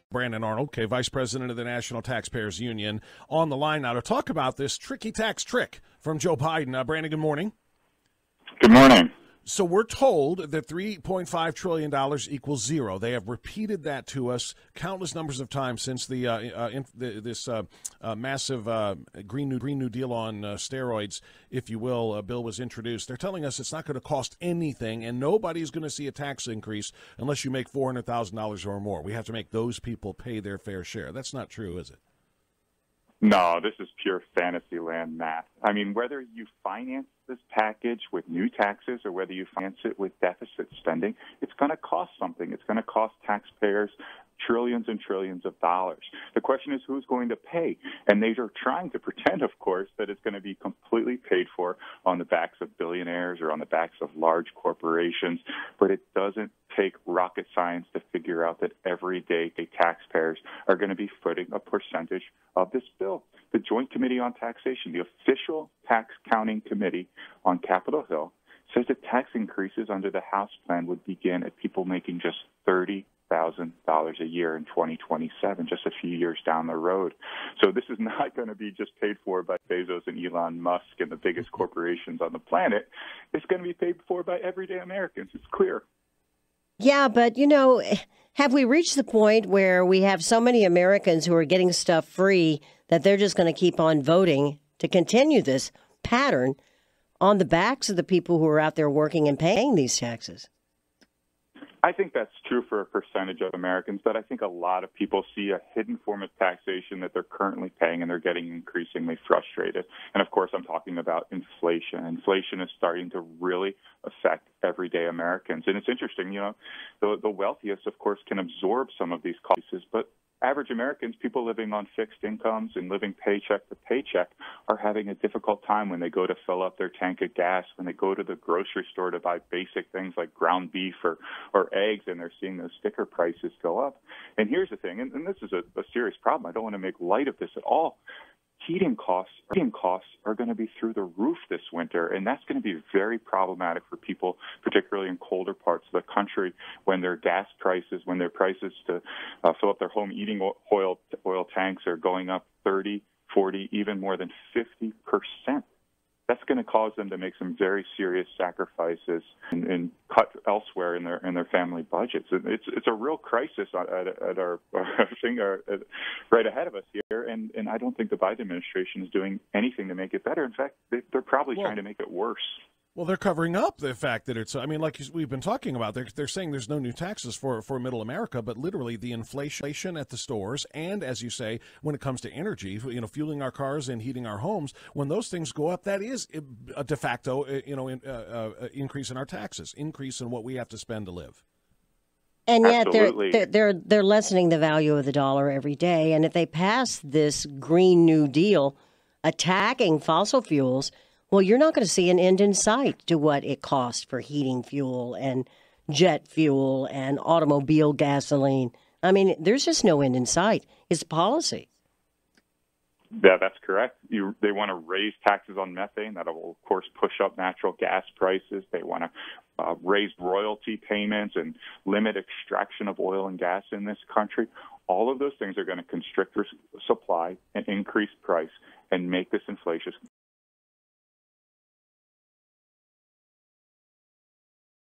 Brandon Arnold, okay, Vice President of the National Taxpayers Union, on the line now to talk about this tricky tax trick from Joe Biden. Brandon, good morning. Good morning. So we're told that $3.5 trillion equals zero. They have repeated that to us countless numbers of times since this massive Green New Deal on steroids, if you will, bill was introduced. They're telling us it's not going to cost anything, and nobody's going to see a tax increase unless you make $400,000 or more. We have to make those people pay their fair share. That's not true, is it? No, this is pure fantasy land math. I mean, whether you finance this package with new taxes or whether you finance it with deficit spending, it's going to cost something. It's going to cost taxpayers trillions and trillions of dollars. The question is who's going to pay? And they are trying to pretend, of course, that it's going to be completely paid for on the backs of billionaires or on the backs of large corporations. But it doesn't take rocket science to figure out that everyday taxpayers are going to be footing a percentage of this bill. The Joint Committee on Taxation, the official tax counting committee on Capitol Hill, says that tax increases under the House plan would begin at people making just $30,000 a year in 2027, just a few years down the road. So this is not going to be just paid for by Bezos and Elon Musk and the biggest corporations on the planet. It's going to be paid for by everyday Americans. It's clear. Yeah, but, have we reached the point where we have so many Americans who are getting stuff free that they're just going to keep on voting to continue this pattern on the backs of the people who are out there working and paying these taxes? I think that's true for a percentage of Americans, but I think a lot of people see a hidden form of taxation that they're currently paying, and they're getting increasingly frustrated. And, of course, I'm talking about inflation. Inflation is starting to really affect everyday Americans. And it's interesting, the wealthiest, of course, can absorb some of these costs, but average Americans, people living on fixed incomes and living paycheck to paycheck, are having a difficult time when they go to fill up their tank of gas, when they go to the grocery store to buy basic things like ground beef or eggs, and they're seeing those sticker prices go up. And here's the thing, and this is a serious problem. I don't want to make light of this at all. Heating costs are going to be through the roof this winter, and that's going to be very problematic for people, particularly in colder parts of the country, when their gas prices, when their prices to fill up their home heating oil tanks are going up 30, 40, even more than 50%. That's going to cause them to make some very serious sacrifices and cut elsewhere in their family budgets. It's a real crisis at our finger right ahead of us here, and I don't think the Biden administration is doing anything to make it better. In fact, they're probably trying to make it worse. Well, they're covering up the fact that it's, like we've been talking about, they're saying there's no new taxes for middle America, but literally the inflation at the stores, and as you say, when it comes to energy, fueling our cars and heating our homes, when those things go up, that is a de facto, increase in our taxes, increase in what we have to spend to live. And yet they're lessening the value of the dollar every day. And if they pass this Green New Deal attacking fossil fuels, well, you're not going to see an end in sight to what it costs for heating fuel and jet fuel and automobile gasoline. I mean, there's just no end in sight. It's policy. Yeah, that's correct. They want to raise taxes on methane. That will, of course, push up natural gas prices. They want to raise royalty payments and limit extraction of oil and gas in this country. All of those things are going to constrict supply and increase price and make this inflation